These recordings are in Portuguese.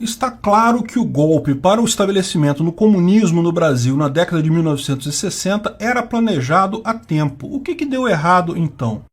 Está claro que o golpe para o estabelecimento do comunismo no Brasil na década de 1960 era planejado há tempo. O que deu errado então?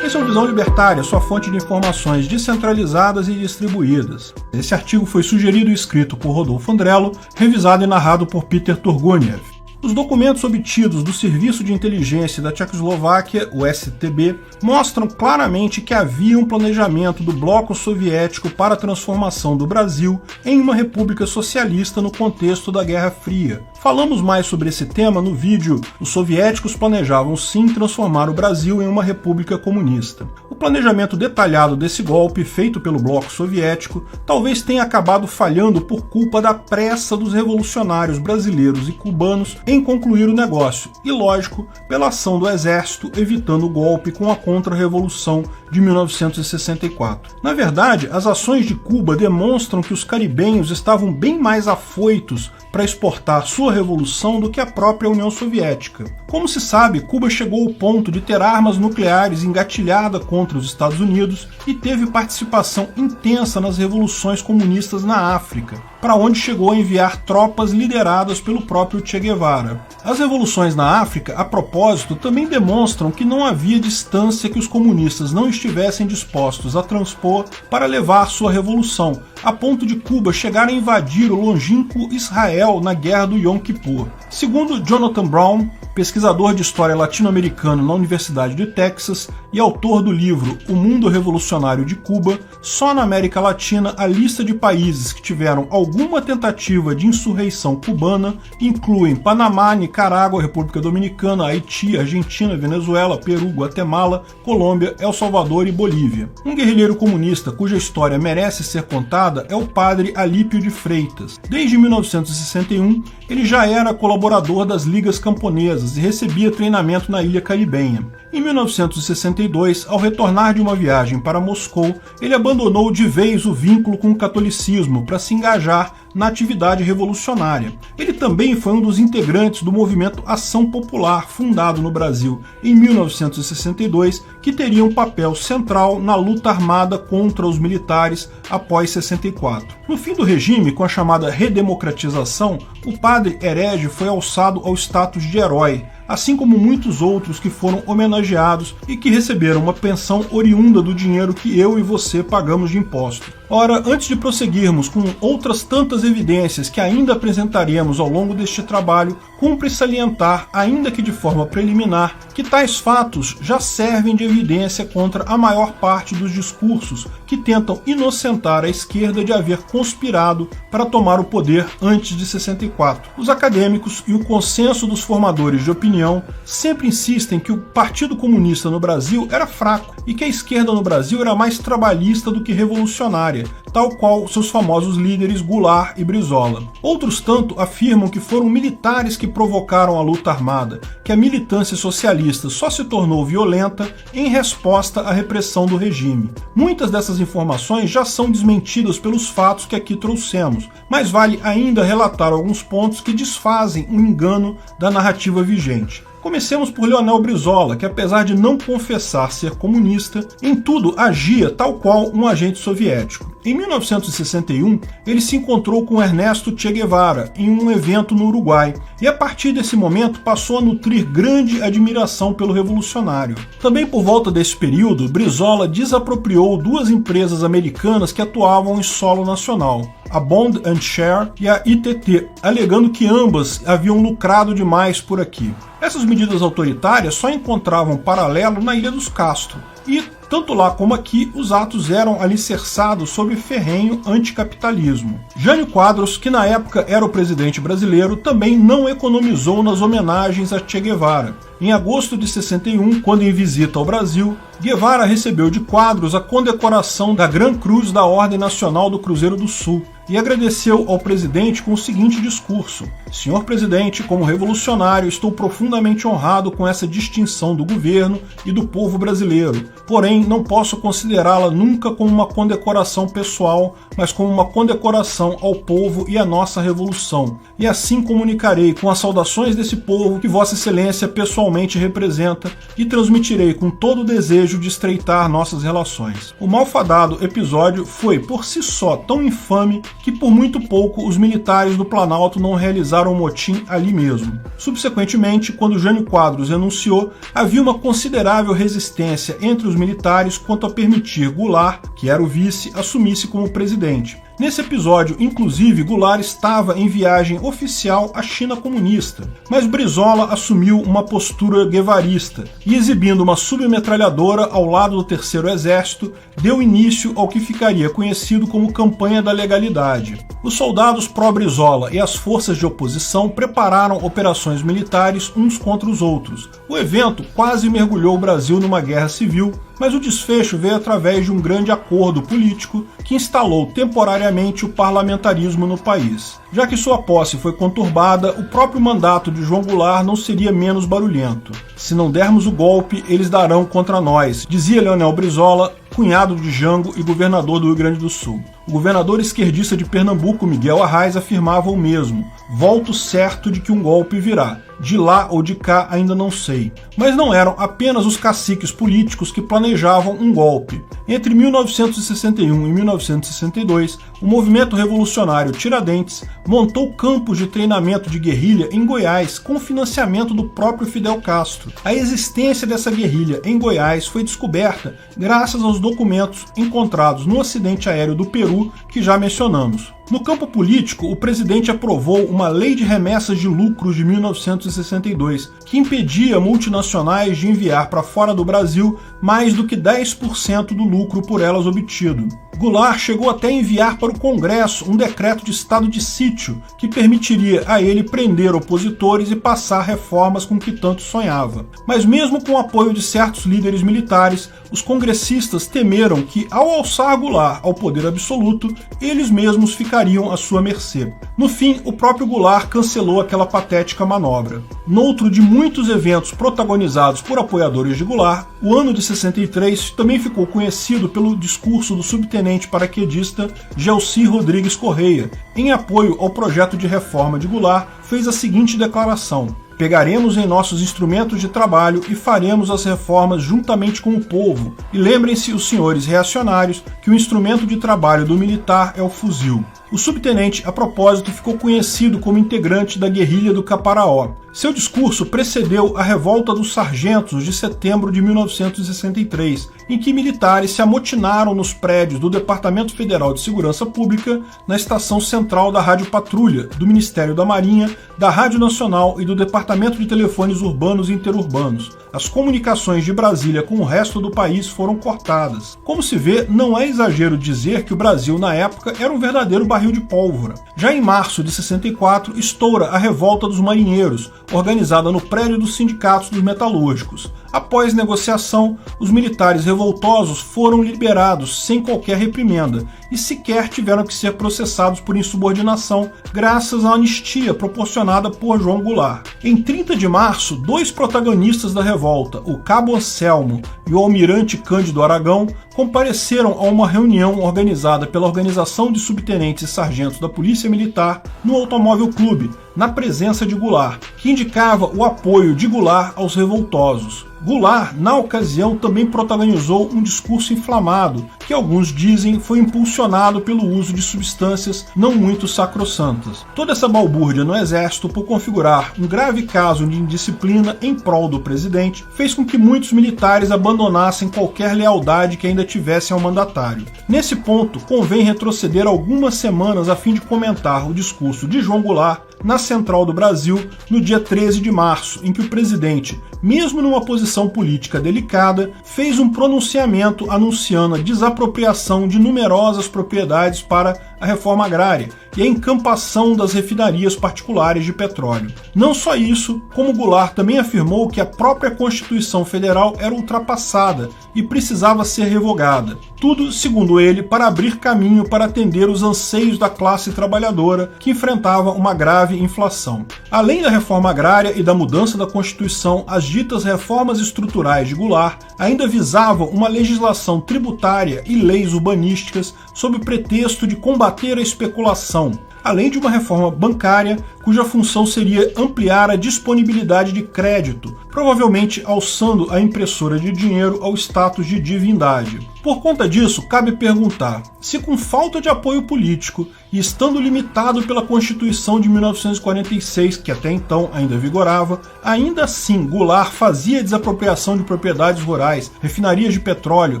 Esse é o Visão Libertária, sua fonte de informações descentralizadas e distribuídas. Esse artigo foi sugerido e escrito por Rodolfo Andrello, revisado e narrado por Peter Turguniev. Os documentos obtidos do Serviço de Inteligência da Tchecoslováquia, o STB, mostram claramente que havia um planejamento do bloco soviético para a transformação do Brasil em uma república socialista no contexto da Guerra Fria. Falamos mais sobre esse tema no vídeo Os soviéticos planejavam sim transformar o Brasil em uma república comunista. O planejamento detalhado desse golpe, feito pelo bloco soviético, talvez tenha acabado falhando por culpa da pressa dos revolucionários brasileiros e cubanos em concluir o negócio, e lógico, pela ação do exército evitando o golpe com a contra-revolução de 1964. Na verdade, as ações de Cuba demonstram que os caribenhos estavam bem mais afoitos para exportar sua revolução do que a própria União Soviética. Como se sabe, Cuba chegou ao ponto de ter armas nucleares engatilhadas contra os Estados Unidos e teve participação intensa nas revoluções comunistas na África, para onde chegou a enviar tropas lideradas pelo próprio Che Guevara. As revoluções na África, a propósito, também demonstram que não havia distância que os comunistas não estivessem dispostos a transpor para levar sua revolução, a ponto de Cuba chegar a invadir o longínquo Israel na Guerra do Yom Kippur. Segundo Jonathan Brown, pesquisador de história latino-americano na Universidade de Texas e autor do livro O Mundo Revolucionário de Cuba, só na América Latina a lista de países que tiveram alguma tentativa de insurreição cubana incluem Panamá, Nicarágua, República Dominicana, Haiti, Argentina, Venezuela, Peru, Guatemala, Colômbia, El Salvador e Bolívia. Um guerrilheiro comunista cuja história merece ser contada é o padre Alípio de Freitas. Desde 1961, ele já era colaborador das Ligas Camponesas e recebia treinamento na ilha caribenha. Em 1962, ao retornar de uma viagem para Moscou, ele abandonou de vez o vínculo com o catolicismo para se engajar na atividade revolucionária. Ele também foi um dos integrantes do movimento Ação Popular, fundado no Brasil em 1962, que teria um papel central na luta armada contra os militares após 64. No fim do regime, com a chamada redemocratização, o padre herege foi alçado ao status de herói, assim como muitos outros que foram homenageados e que receberam uma pensão oriunda do dinheiro que eu e você pagamos de imposto. Ora, antes de prosseguirmos com outras tantas evidências que ainda apresentaremos ao longo deste trabalho, cumpre salientar, ainda que de forma preliminar, que tais fatos já servem de evidência contra a maior parte dos discursos que tentam inocentar a esquerda de haver conspirado para tomar o poder antes de 64. Os acadêmicos e o consenso dos formadores de opinião sempre insistem que o Partido Comunista no Brasil era fraco e que a esquerda no Brasil era mais trabalhista do que revolucionária, tal qual seus famosos líderes Goulart e Brizola. Outros tanto afirmam que foram militares que provocaram a luta armada, que a militância socialista só se tornou violenta em resposta à repressão do regime. Muitas dessas informações já são desmentidas pelos fatos que aqui trouxemos, mas vale ainda relatar alguns pontos que desfazem o engano da narrativa vigente. Comecemos por Leonel Brizola, que apesar de não confessar ser comunista, em tudo agia tal qual um agente soviético. Em 1961, ele se encontrou com Ernesto Che Guevara em um evento no Uruguai, e a partir desse momento passou a nutrir grande admiração pelo revolucionário. Também por volta desse período, Brizola desapropriou duas empresas americanas que atuavam em solo nacional, a Bond and Share e a ITT, alegando que ambas haviam lucrado demais por aqui. Essas medidas autoritárias só encontravam paralelo na Ilha dos Castro, e tanto lá como aqui, os atos eram alicerçados sob ferrenho anticapitalismo. Jânio Quadros, que na época era o presidente brasileiro, também não economizou nas homenagens a Che Guevara. Em agosto de 61, quando em visita ao Brasil, Guevara recebeu de Quadros a condecoração da Gran Cruz da Ordem Nacional do Cruzeiro do Sul e agradeceu ao presidente com o seguinte discurso: "Senhor presidente, como revolucionário, estou profundamente profundamente honrado com essa distinção do governo e do povo brasileiro, porém não posso considerá-la nunca como uma condecoração pessoal, mas como uma condecoração ao povo e à nossa revolução, e assim comunicarei com as saudações desse povo que Vossa Excelência pessoalmente representa e transmitirei com todo o desejo de estreitar nossas relações. O malfadado episódio foi, por si só, tão infame que por muito pouco os militares do Planalto não realizaram o motim ali mesmo. Subsequentemente, quando Jânio Quadros renunciou, havia uma considerável resistência entre os militares quanto a permitir Goulart, que era o vice, assumisse como presidente. Nesse episódio, inclusive, Goulart estava em viagem oficial à China comunista, mas Brizola assumiu uma postura guevarista e, exibindo uma submetralhadora ao lado do Terceiro Exército, deu início ao que ficaria conhecido como Campanha da Legalidade. Os soldados pró-Brizola e as forças de oposição prepararam operações militares uns contra os outros. O evento quase mergulhou o Brasil numa guerra civil, mas o desfecho veio através de um grande acordo político que instalou temporariamente o parlamentarismo no país. Já que sua posse foi conturbada, o próprio mandato de João Goulart não seria menos barulhento. Se não dermos o golpe, eles darão contra nós, dizia Leonel Brizola, cunhado de Jango e governador do Rio Grande do Sul. O governador esquerdista de Pernambuco, Miguel Arraes, afirmava o mesmo: volto certo de que um golpe virá. De lá ou de cá ainda não sei. Mas não eram apenas os caciques políticos que planejavam um golpe. Entre 1961 e 1962, o movimento revolucionário Tiradentes montou campos de treinamento de guerrilha em Goiás com financiamento do próprio Fidel Castro. A existência dessa guerrilha em Goiás foi descoberta graças aos documentos encontrados no acidente aéreo do Peru que já mencionamos. No campo político, o presidente aprovou uma lei de remessas de lucros de 1962, que impedia multinacionais de enviar para fora do Brasil mais do que 10% do lucro por elas obtido. Goulart chegou até a enviar para o Congresso um decreto de estado de sítio que permitiria a ele prender opositores e passar reformas com que tanto sonhava. Mas mesmo com o apoio de certos líderes militares, os congressistas temeram que, ao alçar Goulart ao poder absoluto, eles mesmos ficariam à sua mercê. No fim, o próprio Goulart cancelou aquela patética manobra. Noutro de muitos eventos protagonizados por apoiadores de Goulart, o ano de 63 também ficou conhecido pelo discurso do subtenente paraquedista Gelsi Rodrigues Correia. Em apoio ao projeto de reforma de Goulart, fez a seguinte declaração: pegaremos em nossos instrumentos de trabalho e faremos as reformas juntamente com o povo. E lembrem-se, os senhores reacionários, que o instrumento de trabalho do militar é o fuzil. O subtenente, a propósito, ficou conhecido como integrante da guerrilha do Caparaó. Seu discurso precedeu a revolta dos sargentos de setembro de 1963, em que militares se amotinaram nos prédios do Departamento Federal de Segurança Pública, na estação central da Rádio Patrulha, do Ministério da Marinha, da Rádio Nacional e do Departamento de Telefones Urbanos e Interurbanos. As comunicações de Brasília com o resto do país foram cortadas. Como se vê, não é exagero dizer que o Brasil, na época, era um verdadeiro barril de pólvora. Já em março de 64, estoura a Revolta dos Marinheiros, organizada no prédio dos sindicatos dos metalúrgicos. Após negociação, os militares revoltosos foram liberados sem qualquer reprimenda e sequer tiveram que ser processados por insubordinação, graças à anistia proporcionada por João Goulart. Em 30 de março, dois protagonistas da revolta, o Cabo Anselmo e o Almirante Cândido Aragão, compareceram a uma reunião organizada pela Organização de Subtenentes e Sargentos da Polícia Militar no Automóvel Clube, na presença de Goulart, que indicava o apoio de Goulart aos revoltosos. Goulart, na ocasião, também protagonizou um discurso inflamado, que alguns dizem foi impulsionado pelo uso de substâncias não muito sacrossantas. Toda essa balbúrdia no exército, por configurar um grave caso de indisciplina em prol do presidente, fez com que muitos militares abandonassem qualquer lealdade que ainda tivessem ao mandatário. Nesse ponto, convém retroceder algumas semanas a fim de comentar o discurso de João Goulart na Central do Brasil, no dia 13 de março, em que o presidente, mesmo numa posição política delicada, fez um pronunciamento anunciando a desapropriação de numerosas propriedades para a reforma agrária e a encampação das refinarias particulares de petróleo. Não só isso, como Goulart também afirmou que a própria Constituição Federal era ultrapassada e precisava ser revogada. Tudo, segundo ele, para abrir caminho para atender os anseios da classe trabalhadora que enfrentava uma grave inflação. Além da reforma agrária e da mudança da Constituição, as ditas reformas estruturais de Goulart ainda visavam uma legislação tributária e leis urbanísticas sob o pretexto de combater a especulação, além de uma reforma bancária cuja função seria ampliar a disponibilidade de crédito, provavelmente alçando a impressora de dinheiro ao status de divindade. Por conta disso, cabe perguntar se, com falta de apoio político e estando limitado pela Constituição de 1946, que até então ainda vigorava, ainda assim Goulart fazia desapropriação de propriedades rurais, refinarias de petróleo,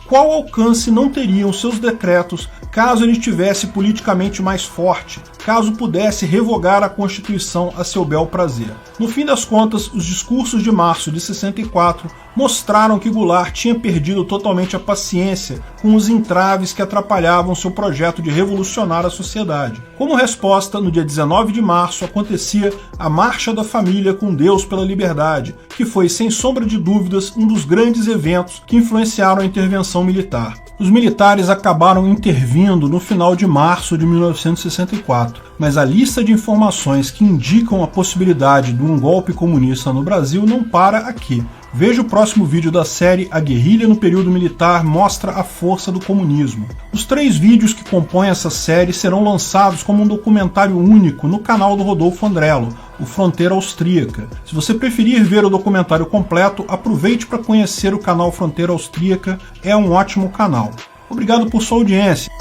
qual alcance não teriam seus decretos caso ele estivesse politicamente mais forte, caso pudesse revogar a Constituição a seu bel prazer. No fim das contas, os discursos de março de 64 mostraram que Goulart tinha perdido totalmente a paciência com os entraves que atrapalhavam seu projeto de revolucionar a sociedade. Como resposta, no dia 19 de março acontecia a Marcha da Família com Deus pela Liberdade, que foi, sem sombra de dúvidas, um dos grandes eventos que influenciaram a intervenção militar. Os militares acabaram intervindo no final de março de 1964, mas a lista de informações que indicam a possibilidade de um golpe comunista no Brasil não para aqui. Veja o próximo vídeo da série A Guerrilha no Período Militar Mostra a Força do Comunismo. Os 3 vídeos que compõem essa série serão lançados como um documentário único no canal do Rodolfo Andrello, o Fronteira Austríaca. Se você preferir ver o documentário completo, aproveite para conhecer o canal Fronteira Austríaca, é um ótimo canal. Obrigado por sua audiência.